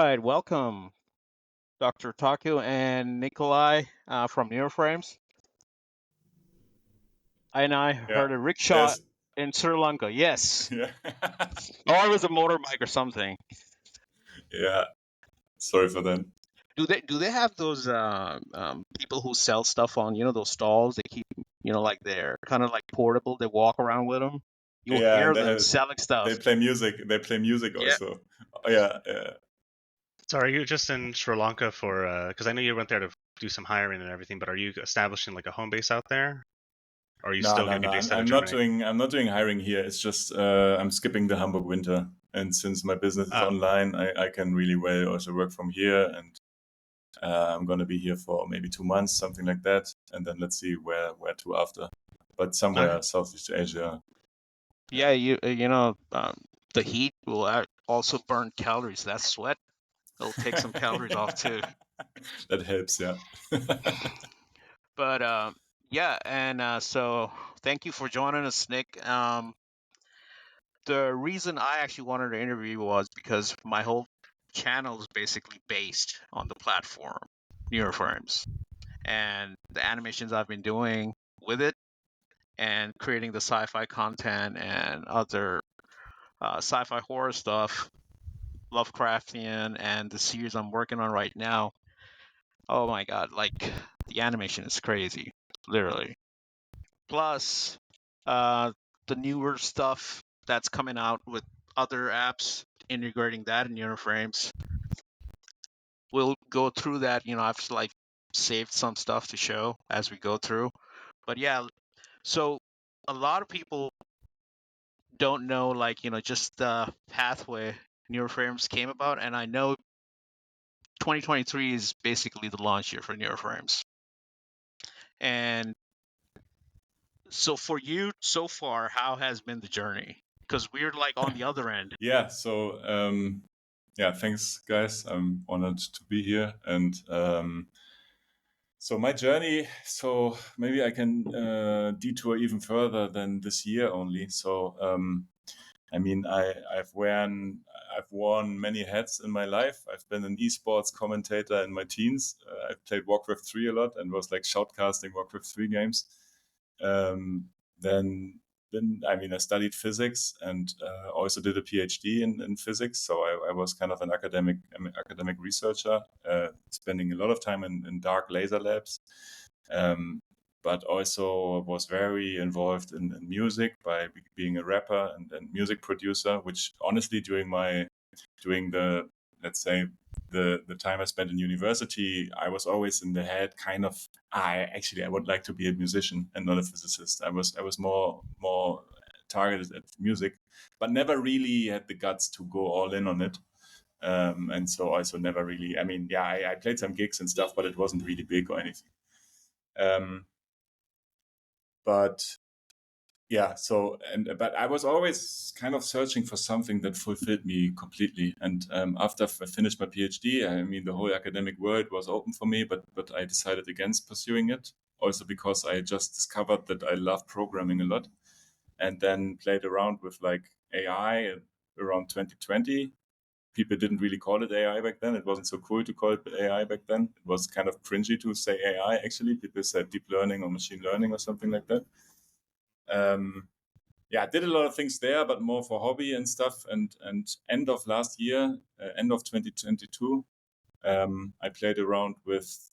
right, welcome, Dr. Takio and Nicolai from Neuroframes. And I Yeah. heard a rickshaw There's in Sri Lanka. Yes. yeah. Or it was a motorbike or something. Yeah. Sorry for that. Do they have those people who sell stuff on those stalls? They keep like they're kind of like portable. They walk around with them. You'll Yeah, and hear them selling they stuff. play music. They play music Yeah. also. Oh, yeah, yeah. So are you just in Sri Lanka for, because I know you went there to do some hiring and everything, but are you establishing like a home base out there? Or are you No, still no, going to no. be based out of I'm not Germany? doing. I'm not doing hiring here. It's just I'm skipping the Hamburg winter, and since my business is Oh, online, I can really well also work from here, and I'm gonna be here for maybe 2 months, something like that, and then let's see where to after, but okay. somewhere Southeast Asia. Yeah, the heat will also burn calories. That sweat, it'll take some calories off too. That helps, yeah. But yeah, and so thank you for joining us, Nick. The reason I actually wanted to interview you was because my whole channel is basically based on the platform Neuroframes and the animations I've been doing with it and creating the sci-fi content and other sci-fi horror stuff, Lovecraftian, and the series I'm working on right now. Oh my god, like the animation is crazy, literally. Plus, the newer stuff that's coming out with other apps integrating that in Uniframes. We'll go through that. I've like saved some stuff to show as we go through. But yeah, so a lot of people don't know, like, just the pathway Neuroframes came about. And I know 2023 is basically the launch year for Neuroframes. And so for you so far, how has been the journey? Because we're like on the other end. Yeah, so yeah, thanks guys. I'm honored to be here. And so my journey, so maybe I can detour even further than this year only. So I mean, I've worn many hats in my life. I've been an esports commentator in my teens. I've played Warcraft 3 a lot and was like shoutcasting Warcraft 3 games. Um, then I mean, I studied physics and also did a PhD in physics. So I was kind of an academic researcher, spending a lot of time in dark laser labs. But also was very involved in music by being a rapper and music producer, which honestly during the, let's say, the time I spent in university, I was always in the head kind of, I would like to be a musician and not a physicist. I was more targeted at music, but never really had the guts to go all in on it. And so also never really, I mean, yeah, I played some gigs and stuff, but it wasn't really big or anything. But yeah, but I was always kind of searching for something that fulfilled me completely. And after I finished my PhD, I mean, the whole academic world was open for me, but I decided against pursuing it. Also because I just discovered that I love programming a lot, and then played around with like AI around 2020. People didn't really call it AI back then. It wasn't so cool to call it AI back then. It was kind of cringy to say AI, actually. People said deep learning or machine learning or something like that. Yeah, I did a lot of things there, but more for hobby and stuff. And end of last year, end of 2022, I played around with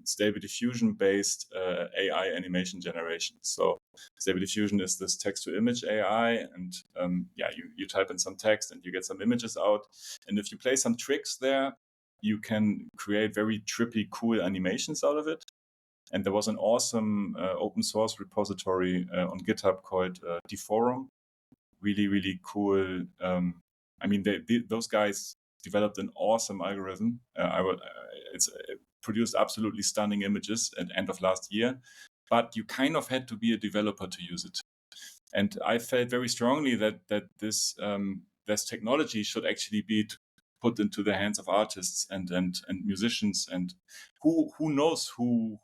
Stable Diffusion based AI animation generation. So Stable Diffusion is this text to image AI, and yeah, you type in some text and you get some images out. And if you play some tricks there, you can create very trippy, cool animations out of it. And there was an awesome open source repository on GitHub called Deforum. Really, really cool. I mean, those guys developed an awesome algorithm. It produced absolutely stunning images at the end of last year, but you kind of had to be a developer to use it. And I felt very strongly that this technology should actually be put into the hands of artists and musicians, and who knows who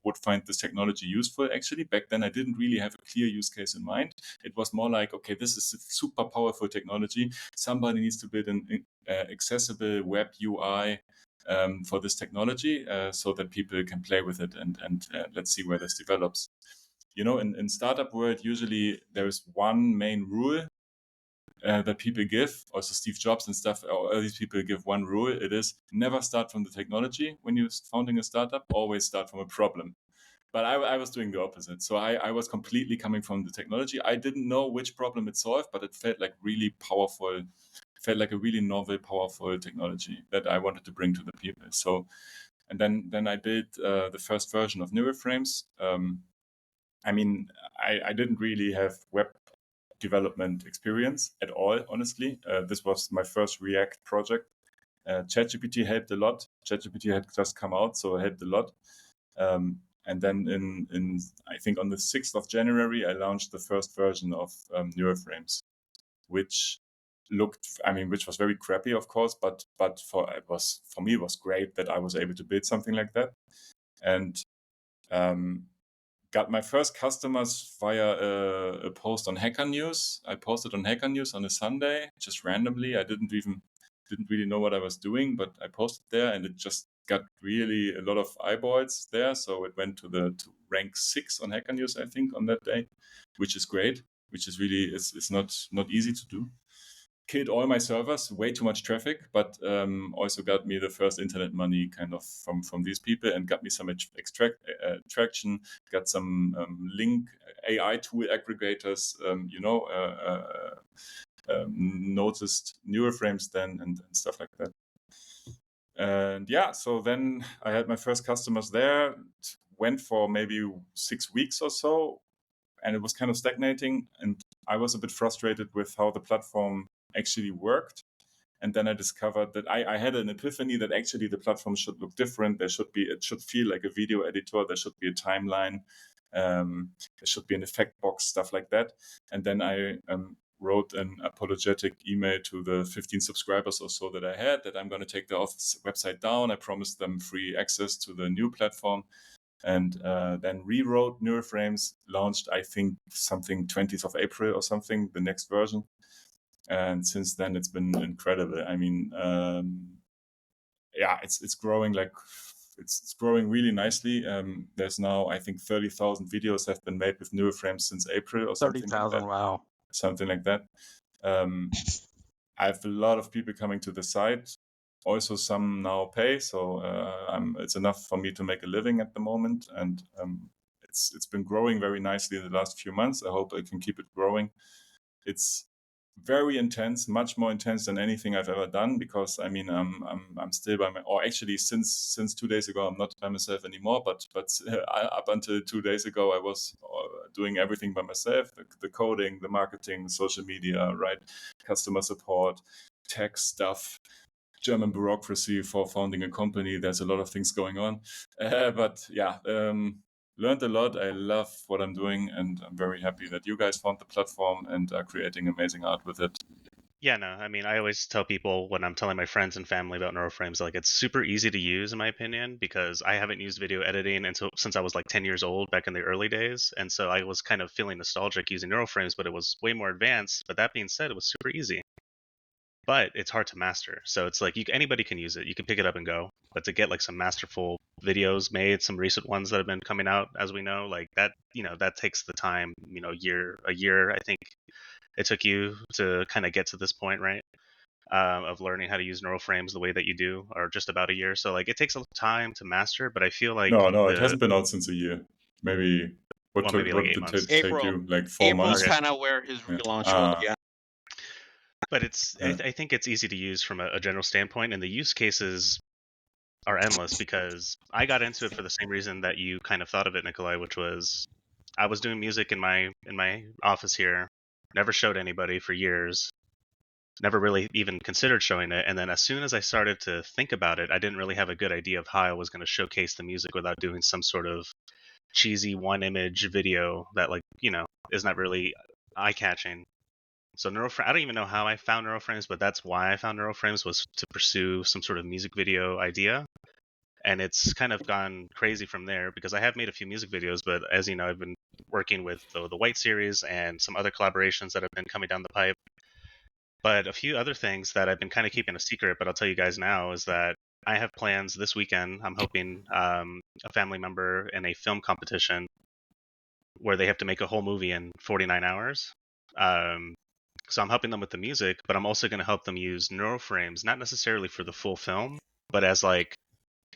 would find this technology useful. Actually, back then I didn't really have a clear use case in mind. It was more like, okay, this is a super powerful technology. Somebody needs to build an accessible web UI for this technology so that people can play with it, and let's see where this develops. In startup world, usually there is one main rule that people give. Also, Steve Jobs and stuff, all these people give one rule. It is never start from the technology when you're founding a startup, always start from a problem. But I was doing the opposite. So I was completely coming from the technology. I didn't know which problem it solved, but it felt like really powerful, felt like a really novel, powerful technology that I wanted to bring to the people. So, and then I built the first version of Neuroframes. I didn't really have web development experience at all, honestly. This was my first React project. ChatGPT helped a lot. ChatGPT had just come out, so it helped a lot. And then in I think on the 6th of January, I launched the first version of Neuroframes, which was very crappy, of course, but for me it was great that I was able to build something like that, and got my first customers via a post on Hacker News. I posted on Hacker News on a Sunday, just randomly. I didn't really know what I was doing, but I posted there, and it just got really a lot of eyeballs there. So it went to rank 6 on Hacker News, I think, on that day, which is great. Which is really it's not easy to do. Killed all my servers, way too much traffic, but also got me the first internet money kind of from these people, and got me some traction, got some link AI tool aggregators, noticed Neuroframes then and stuff like that. And yeah, so then I had my first customers there, went for maybe 6 weeks or so, and it was kind of stagnating, and I was a bit frustrated with how the platform actually worked. And then I discovered that I had an epiphany that actually the platform should look different. It should feel like a video editor. There should be a timeline. There should be an effect box, stuff like that. And then I wrote an apologetic email to the 15 subscribers or so that I had, that I'm going to take the office website down. I promised them free access to the new platform. And then rewrote Neuroframes, launched, I think, something 20th of April or something, the next version. And since then, it's been incredible. I mean, it's growing it's growing really nicely. There's now, I think, 30,000 videos have been made with Neuroframes since April or something. 30,000, wow. Something like that. I have a lot of people coming to the site. Also, some now pay, so it's enough for me to make a living at the moment, and it's been growing very nicely in the last few months. I hope I can keep it growing. It's very intense, much more intense than anything I've ever done, because I mean I'm still or actually since 2 days ago I'm not by myself anymore, but up until 2 days ago I was doing everything by myself, the coding, the marketing, social media, right, customer support, tech stuff, German bureaucracy for founding a company. There's a lot of things going on, but yeah, learned a lot. I love what I'm doing, and I'm very happy that you guys found the platform and are creating amazing art with it. Yeah, no, I mean, I always tell people when I'm telling my friends and family about Neuroframes, like, it's super easy to use, in my opinion, because I haven't used video editing since I was like 10 years old back in the early days. And so I was kind of feeling nostalgic using Neuroframes, but it was way more advanced. But that being said, it was super easy. But it's hard to master. So it's like anybody can use it. You can pick it up and go. But to get like some masterful videos made, some recent ones that have been coming out, as we know, like that, that takes the time, a year, I think it took you to kind of get to this point, right? Of learning how to use Neuroframes the way that you do, or just about a year. So like it takes a time to master, but I feel like No, it hasn't been out since a year. Maybe maybe like 8 did months. it take you? Like 4 months? April's kind of where his relaunch was. Yeah. But I think it's easy to use from a general standpoint, and the use cases are endless, because I got into it for the same reason that you kind of thought of it, Nicolai, which was I was doing music in my office here, never showed anybody for years, never really even considered showing it, and then as soon as I started to think about it, I didn't really have a good idea of how I was going to showcase the music without doing some sort of cheesy one image video that is not really eye-catching. So I don't even know how I found Neuroframes, but that's why I found Neuroframes, was to pursue some sort of music video idea. and it's kind of gone crazy from there because I have made a few music videos, but as you know, I've been working with the White series and some other collaborations that have been coming down the pipe. But a few other things that I've been kind of keeping a secret, but I'll tell you guys now, is that I have plans this weekend. I'm hoping a family member in a film competition where they have to make a whole movie in 49 hours. So I'm helping them with the music, but I'm also going to help them use neural frames, not necessarily for the full film, but as like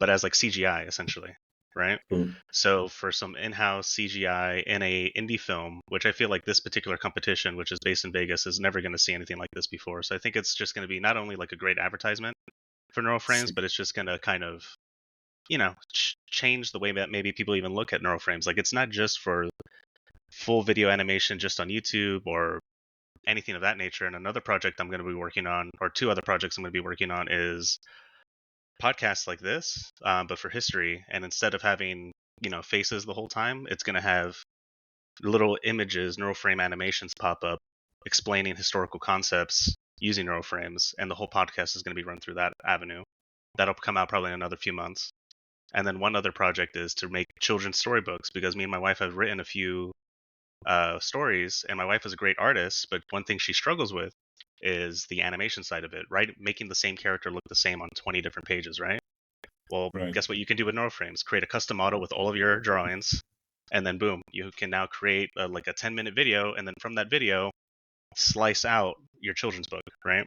CGI essentially, right? Cool. So for some in-house CGI in a indie film, which I feel like this particular competition, which is based in Vegas, is never going to see anything like this before. So I think it's just going to be not only like a great advertisement for neural frames, Sick. but it's just going to kind of, you know, change the way that maybe people even look at neural frames. Like it's not just for full video animation just on YouTube or anything of that nature. And another project I'm going to be working on, or two other projects I'm going to be working on, is podcasts like this, but for history. And instead of having, you know, faces the whole time, it's going to have little images, neural frame animations pop up explaining historical concepts using neural frames. And the whole podcast is going to be run through that avenue. That'll come out probably in another few months. And then one other project is to make children's storybooks, because me and my wife have written a few stories, and my wife is a great artist, but one thing she struggles with is the animation side of it, right? Making the same character look the same on 20 different pages, right? Well, Right. guess what you can do with neural frames? Create a custom model with all of your drawings, and then boom, you can now create like a 10-minute video, and then from that video, slice out your children's book, right?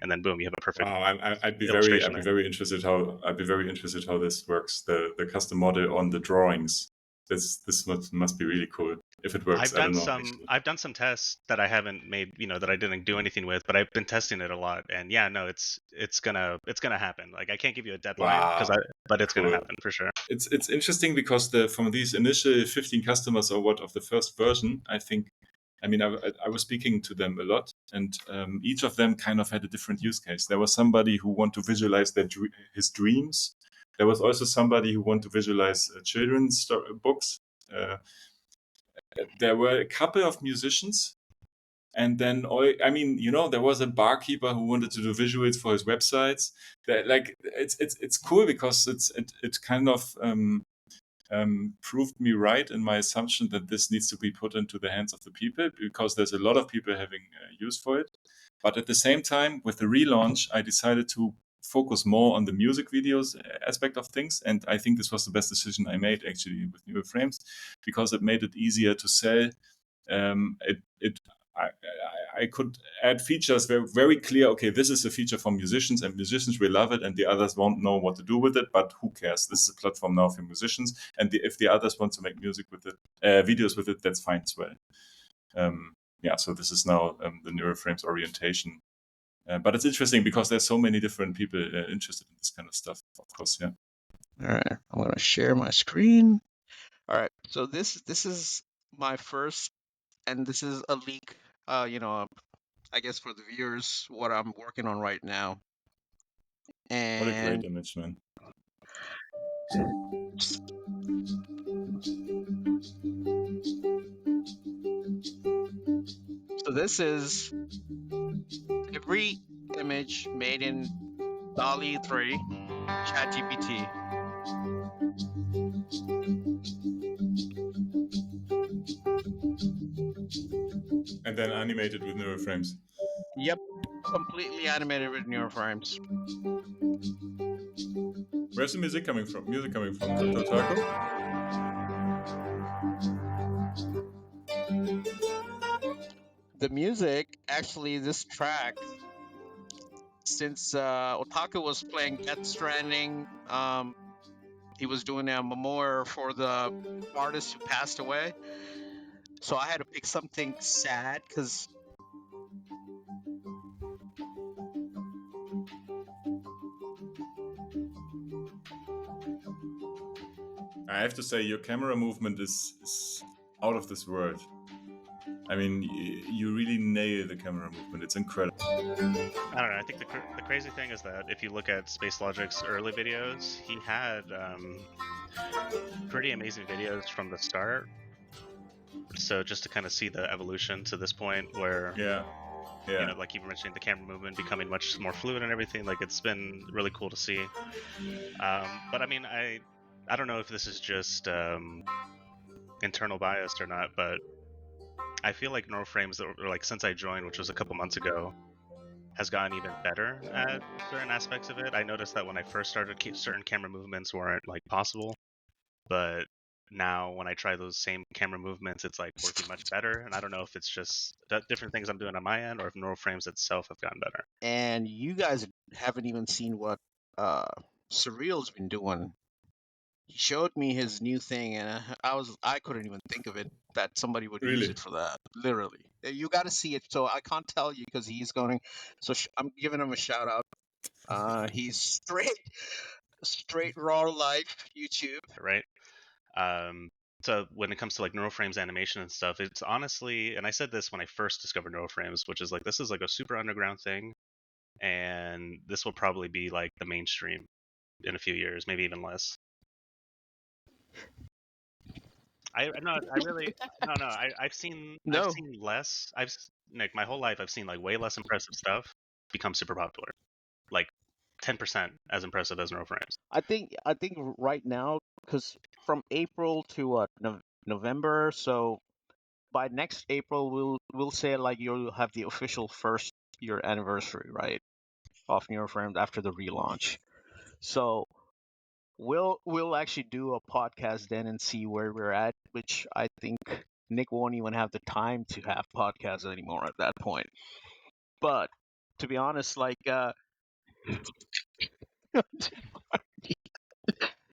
And then boom, you have a perfect Wow, I'd be illustration there. very interested how this works. The custom model on the drawings. This must be really cool if it works. I don't know actually. I've done some tests that I haven't made, you know, that I didn't do anything with, but I've been testing it a lot, and yeah, no, it's gonna happen. Like I can't give you a deadline but it's Cool. gonna happen for sure. It's interesting because from these initial 15 customers or what of the first version, I was speaking to them a lot, and each of them kind of had a different use case. There was somebody who wanted to visualize his dreams. There was also somebody who wanted to visualize children's books. There were a couple of musicians, and then there was a barkeeper who wanted to do visuals for his websites. It's cool because it kind of proved me right in my assumption that this needs to be put into the hands of the people, because there's a lot of people having use for it. But at the same time, with the relaunch, I decided to focus more on the music videos aspect of things. And I think this was the best decision I made actually with Neural Frames, because it made it easier to sell. I could add features very, very clear. Okay, this is a feature for musicians, and musicians will love it, and the others won't know what to do with it. But who cares? This is a platform now for musicians, and if the others want to make music with it, videos with it, that's fine as well. So this is now the Neural Frames orientation. But it's interesting because there's so many different people interested in this kind of stuff. Of course, yeah. All right, I'm gonna share my screen. All right, so this is my first, and this is a leak. I guess for the viewers, what I'm working on right now. What a great And image, man. so this is every image made in DALL-E 3, ChatGPT. And then animated with Neural Frames. Yep, completely animated with neural frames. Where's the music coming from? Dr. Taco? The music, actually, this track, since Otaku was playing Death Stranding, he was doing a memoir for the artist who passed away. So I had to pick something sad because I have to say, your camera movement is out of this world. I mean, you really nail the camera movement. It's incredible. I don't know. I think the crazy thing is that if you look at Space Logic's early videos, he had pretty amazing videos from the start. So just to kind of see the evolution to this point where Yeah. Like you were mentioning, the camera movement becoming much more fluid and everything. Like it's been really cool to see. But I mean, I don't know if this is just internal bias or not, but I feel like NeuroFrames, or like since I joined, which was a couple months ago, has gotten even better at certain aspects of it. I noticed that when I first started, certain camera movements weren't like possible, but now when I try those same camera movements, it's like working much better. And I don't know if it's just different things I'm doing on my end, or if NeuroFrames itself have gotten better. And you guys haven't even seen what Surreal's been doing. He showed me his new thing, and I couldn't even think of it that somebody would use Really? it for that. Literally, you got to see it. So I can't tell you because he's going. So I'm giving him a shout out. He's straight raw life YouTube. Right. So when it comes to like NeuroFrames animation and stuff, it's honestly, and I said this when I first discovered NeuroFrames, which is like this is like a super underground thing, and this will probably be like the mainstream in a few years, maybe even less. I've seen less. Nick, my whole life I've seen like way less impressive stuff become super popular, like 10% as impressive as NeuroFrames. I think right now, because from April to November, so by next April we'll say like you'll have the official first year anniversary, right, of NeuroFrames after the relaunch. So we'll actually do a podcast then and see where we're at, which I think Nick won't even have the time to have podcasts anymore at that point. But to be honest, like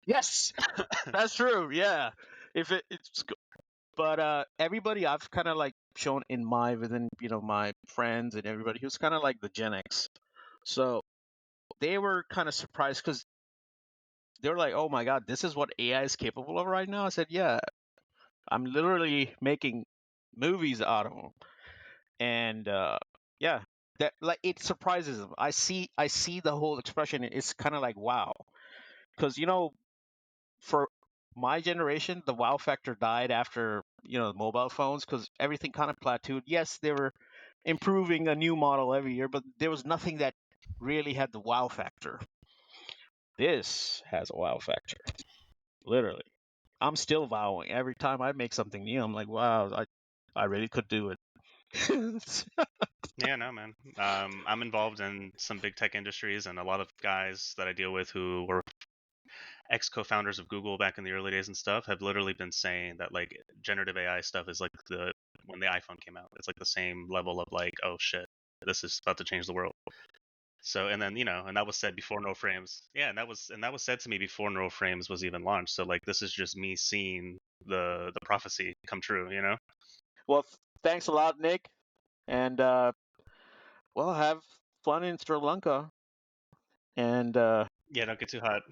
yes, that's true. Yeah, if it's but everybody I've kind of like shown in within my friends and everybody who's kind of like the Gen X, so they were kind of surprised because they were like, "Oh my God, this is what AI is capable of right now." I said, "Yeah, I'm literally making movies out of them," and yeah, that like it surprises them. I see the whole expression. It's kind of like wow, because for my generation, the wow factor died after the mobile phones because everything kind of plateaued. Yes, they were improving a new model every year, but there was nothing that really had the wow factor. This has a wow factor, literally. I'm still vowing every time I make something new. I'm like, wow, I really could do it. Yeah, no, man. I'm involved in some big tech industries, and a lot of guys that I deal with who were ex-co-founders of Google back in the early days and stuff have literally been saying that like generative AI stuff is like when the iPhone came out, it's like the same level of like, oh shit, this is about to change the world. So and then and that was said before NeuroFrames. Yeah, and that was said to me before NeuroFrames was even launched. So like this is just me seeing the prophecy come true. Well, thanks a lot, Nick, and well, have fun in Sri Lanka, and Yeah, don't get too hot.